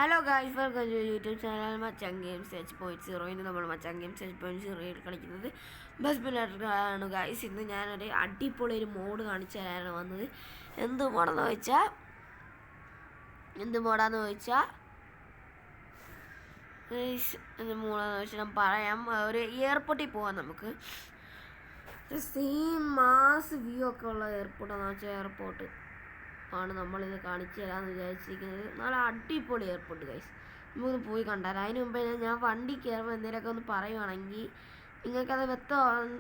Hello guys, welcome to YouTube channel Machan games H.0. ഇന്ന് നമ്മൾ മച്ചാൻ games H.0യിൽ കളിക്കുന്നത് ബസ് മിലിറ്ററിയാണ് ഗായ്സ്. ഇന്ന് ഞാനൊരു അടിപൊളി ഒരു മോഡ് കാണിച്ചു തരാനാണ് വന്നത്. എന്ത് മോഡാന്ന് ചോദിച്ചാൽ ഞാൻ പറയാം. ഒരു എയർപോർട്ടിൽ പോകാം നമുക്ക്. സെയിം മാസ് വ്യൂ ഒക്കെ ഉള്ള എയർപോർട്ടാണെന്ന് വെച്ചാൽ എയർപോർട്ട് ആണ് നമ്മളിത് കാണിച്ചു തരാമെന്ന് വിചാരിച്ചിരിക്കുന്നത്. നല്ല അടിപൊളി എയർപോർട്ട് ഗൈസ്, നമുക്കൊന്ന് പോയി കണ്ടാൽ. അതിന് മുമ്പേ ഞാൻ വണ്ടി കയറുമ്പോൾ എന്തെങ്കിലുമൊക്കെ ഒന്ന് പറയുവാണെങ്കിൽ നിങ്ങൾക്കത് വ്യക്തമാകാൻ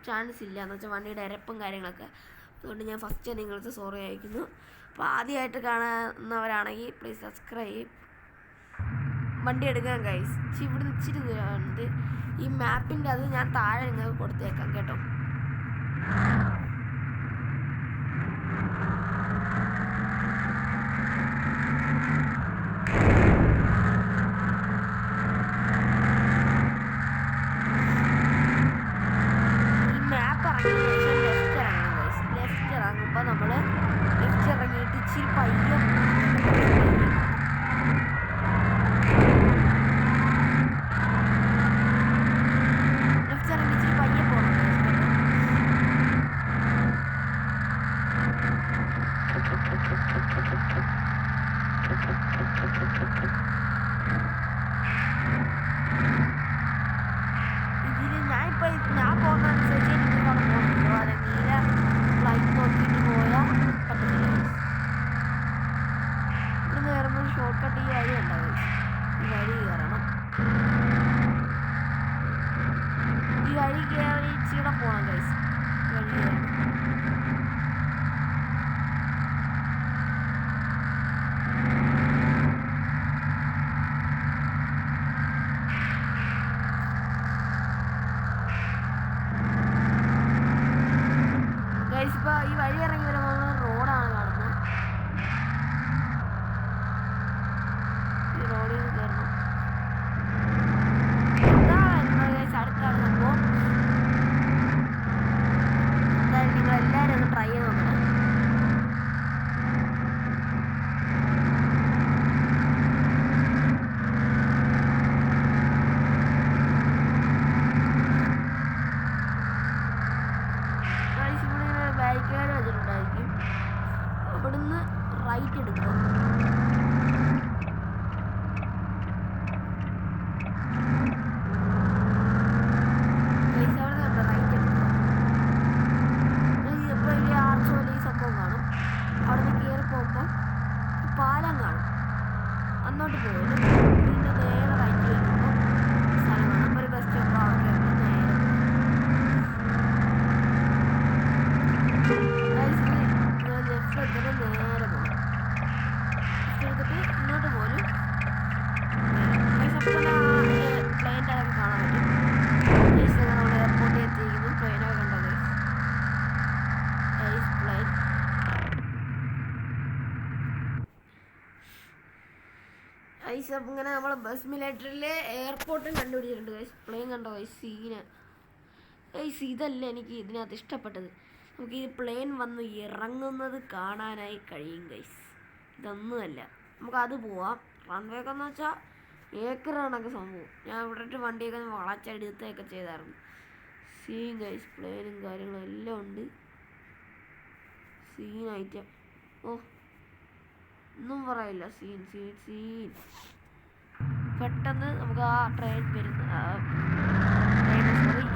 ചാൻസ് ഇല്ല. എന്ന് വെച്ചാൽ വണ്ടിയുടെ ഇരപ്പും കാര്യങ്ങളൊക്കെ. അതുകൊണ്ട് ഞാൻ ഫസ്റ്റ് നിങ്ങൾക്ക് സോറി അയക്കുന്നു. അപ്പോൾ ആദ്യമായിട്ട് കാണുന്നവരാണെങ്കിൽ പ്ലീസ് സബ്സ്ക്രൈബ്. വണ്ടി എടുക്കാൻ ഗൈസ്, ഇവിടെ ഇച്ചിരി ദൂരമുണ്ട്. ഈ മാപ്പിൻ്റെ അത് ഞാൻ താഴെ നിങ്ങൾക്ക് കൊടുത്തേക്കാം കേട്ടോ. ലെഫ്റ്റ് ഇറങ്ങുമ്പോൾ നമ്മൾ ലെഫ്റ്റ് ഇറങ്ങിയിട്ട് ഇച്ചിരി പയ്യെ പോകണം. ഞാൻ പോകുന്നതനുസരിച്ച് നിങ്ങൾക്കാണ് പോകുന്നത്. അല്ലെങ്കിൽ ലൈറ്റ് നോക്കിയിട്ട് പോയാൽ പറ്റത്തില്ല. ഇവിടുന്ന് കയറുമ്പോൾ ഷോർട്ട് കട്ട് ഈ വഴി ഉണ്ടാവും. ഈ വഴി കയറണം. ഈ വഴി കയറി ഇച്ചിരി പോകണം ഗൈസ്. വഴി കയറണം. ഇപ്പോൾ ഈ വഴി ഇറങ്ങി വരുമ്പോൾ റോഡാണ് കാണുന്നത്. ഈ റോഡിൽ നിന്ന് കയറണം. അടുത്താണ് സംഭവം. എന്തായാലും നിങ്ങൾ എല്ലാവരും ഒന്ന് ട്രൈ ചെയ്ത് നോക്കണം. ബാരിക്കേഡ് വെച്ചിട്ടുണ്ടായിരിക്കും. അവിടുന്ന് റൈറ്റ് എടുക്കുക. അവിടെ നിന്ന് റൈറ്റ് എടുക്കുക. ഇപ്പോൾ വലിയ ആർച്ച് പോലെ ഈ സംഭവം കാണും. അവിടെ നിന്ന് കയറി പോകുമ്പോൾ പാലം കാണും. അന്നോട്ട് പോകും. പിന്നെ നേരെ റൈറ്റ് വരുമ്പോൾ സ്ഥലം കാണും. ഒരു ബസ് സ്റ്റോപ്പ് അവിടെ നേരെ നേരെ പോകും. എടുത്തിട്ട് ഇങ്ങോട്ട് പോലും പ്ലെയിൻ്റെ അതൊക്കെ കാണാൻ പറ്റും. നമ്മൾ എയർപോർട്ടിൽ എത്തിയിരിക്കുന്നു. പ്ലെയിനൊക്കെ കണ്ടത് പ്ലെയിൻ. ഇങ്ങനെ നമ്മൾ ബസ് മിലിറ്ററിയിലെ എയർപോർട്ടും കണ്ടുപിടിച്ചിട്ടുണ്ട് ഗൈസ്. പ്ലെയിൻ കണ്ടോ ഗൈസ്? ഇതല്ല എനിക്ക് ഇതിനകത്ത് ഇഷ്ടപ്പെട്ടത്. നമുക്ക് ഈ പ്ലെയിൻ വന്ന് ഇറങ്ങുന്നത് കാണാനായി കഴിയും ഗൈസ്. ഇതൊന്നുമല്ല, നമുക്കത് പോവാം. റൺവേക്ക് എന്ന് വെച്ചാൽ ഏക്കർ കണക്ക് സംഭവം. ഞാൻ ഇവിടെ വണ്ടിയൊക്കെ വളച്ചെടുത്തൊക്കെ ചെയ്തായിരുന്നു. സീൻ ഗൈസ്, പ്ലെയിനും കാര്യങ്ങളും എല്ലാം ഉണ്ട്. Scene item. ഒന്നും പറയില്ല. Scene scene scene. പെട്ടെന്ന് നമുക്ക് ആ ട്രെയിൻ വരുന്ന പ്ലെയിൻ വരുന്ന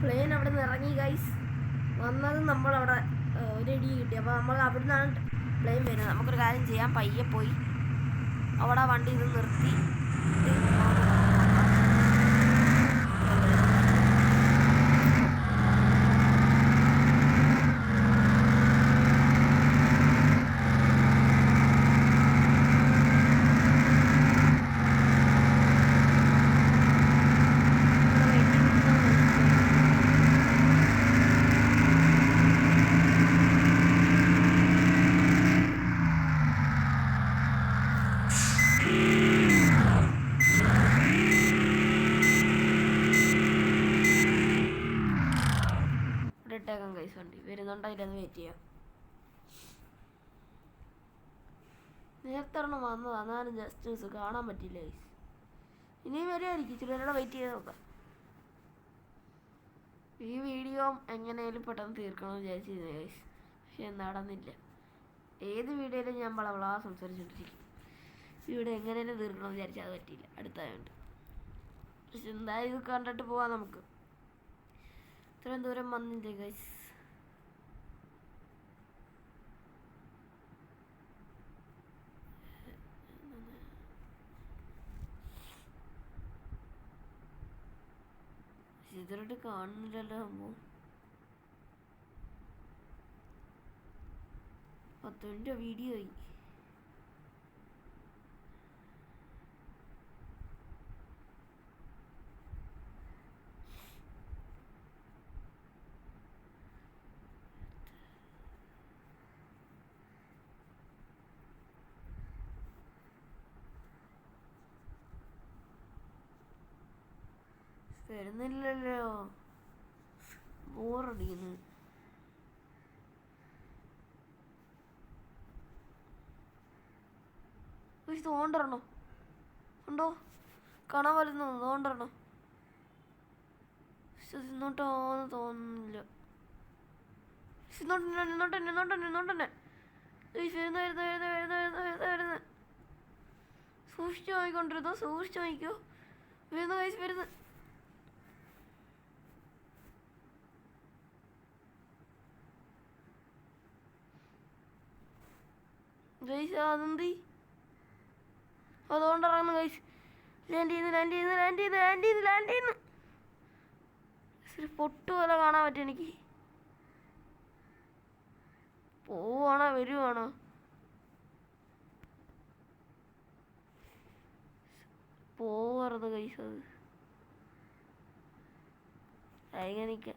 പ്ലെയിൻ അവിടെ നിന്ന് ഇറങ്ങി ഗൈസ്. വന്നത് നമ്മളവിടെ ഒരു ഇടി കിട്ടി. അപ്പോൾ നമ്മൾ അവിടെ നിന്നാണ് പ്ലെയിൻ വരുന്നത്. നമുക്കൊരു കാര്യം ചെയ്യാം, പയ്യെ പോയി അവിടെ വണ്ടി ഇത് നിർത്തി ഇട്ടേക്കാം ഗൈസ്. വണ്ടി വരുന്നുണ്ടായില്ലെന്ന് വെയിറ്റ് ചെയ്യാം. നേരത്തെ ഒരെണ്ണം വന്നതാ, എന്നാലും ജസ്റ്റ് കാണാൻ പറ്റില്ല ഗൈസ്. ഇനിയും വരുമായിരിക്കും, ഇച്ചിരി നേരം വെയിറ്റ് ചെയ്ത് നോക്കാം. ഈ വീഡിയോ എങ്ങനെയാലും പെട്ടെന്ന് തീർക്കണമെന്ന് വിചാരിച്ചിരുന്നു ഗൈസ്, പക്ഷെ നടന്നില്ല. ഏത് വീഡിയോയിലും ഞാൻ വളവളാ സംസാരിച്ചുകൊണ്ടിരിക്കും. ഇവിടെ എങ്ങനെയാലും തീർക്കണമെന്ന് വിചാരിച്ചാൽ അത് പറ്റിയില്ല, അടുത്തായതുകൊണ്ട്. പക്ഷെ എന്തായാലും ഇത് കണ്ടിട്ട് പോവാം നമുക്ക്. ഇത്രയും ദൂരം വന്നില്ലേ ഗൈസ്. ഇതുവരെ കാണുന്നില്ലല്ലോ സംഭവം. 10 മിനിറ്റ് വീഡിയോ ആയി. വരുന്നില്ലല്ലോ, ബോറടിക്കുന്നു. തോണ്ടരണോ ഉണ്ടോ? കാണാൻ വരുന്നു, തോണ്ടരണോ? ഇന്നോട്ടാന്ന് തോന്നുന്നില്ല. ഇന്നോട്ടന്നെ സൂക്ഷിച്ചു വാങ്ങിക്കൊണ്ടിരുന്നോ, സൂക്ഷിച്ചു വാങ്ങിക്കോ. വരുന്നു കൈസ്, വരുന്നു. ഗൈസ് അതെന്തി അതുകൊണ്ടിറങ്ങുന്നു ഗൈസ്. ലാൻഡ് ചെയ്യുന്നു. പൊട്ട് പോലെ കാണാൻ പറ്റും എനിക്ക്. പോവാണോ വരുവാണോ? പോവാറുണ്ട് ഗൈസ്. അത് എനിക്ക്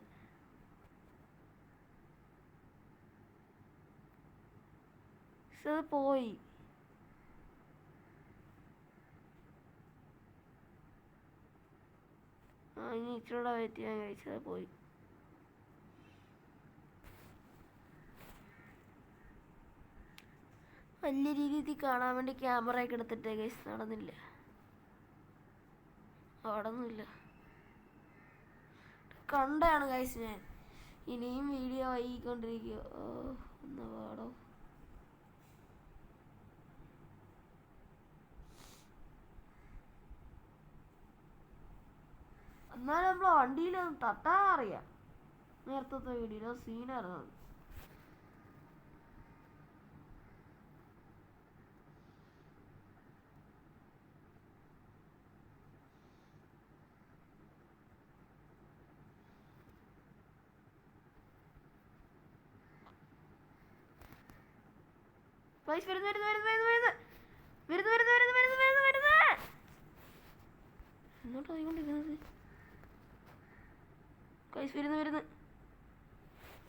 അത് പോയി. ഇനി ഇച്ചിരൂടെ വെയിറ്റ് ചെയ്യാൻ കഴിച്ചത് പോയി. വലിയ രീതിയിൽ കാണാൻ വേണ്ടി ക്യാമറ ഒക്കെ എടുത്തിട്ടേ ഗൈസ്, നടന്നില്ല. അവിടെ ഒന്നുമില്ല. കണ്ടാണ് ഗൈസ് ഞാൻ. ഇനിയും വീഡിയോ ആയിക്കൊണ്ടിരിക്കുക. ഒന്ന് പാടോ. എന്നാലും നമ്മളെ വണ്ടിയിലൊന്നും തട്ടാൻ അറിയാം. നേരത്തെ വീഡിയോ സീനായിരുന്നു. പൈസ വരുന്നു. എന്നോട്ട് ആയിക്കൊണ്ടിരിക്കുന്നത് കൈസ്. വരുന്നു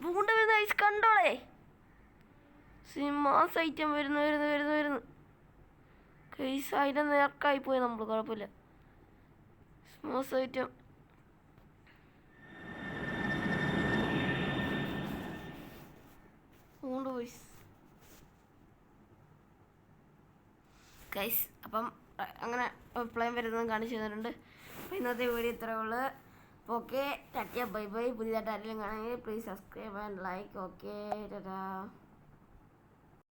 പൂണ്ട വരുന്ന ഐസ് കണ്ടോളേ. മാസ് ഐറ്റം വരുന്നു കൈസ്. അതിൻ്റെ നേർക്കായി പോയി നമ്മൾ. കുഴപ്പമില്ല. മാസ് ഐറ്റം പൂണ്ട് വോയിസ് ഗൈസ്. അപ്പം അങ്ങനെ പ്ലെയിൻ വരുന്നതും കാണിച്ചു തന്നിട്ടുണ്ട്. അപ്പോൾ ഇന്നത്തെ വീഡിയോ ഇത്രയേ ഉള്ളൂ. Okay, tata bye bye. പുതിയതായിട്ട് ആരെങ്കിലും കാണുമെങ്കിൽ please subscribe and like. Okay, Tata.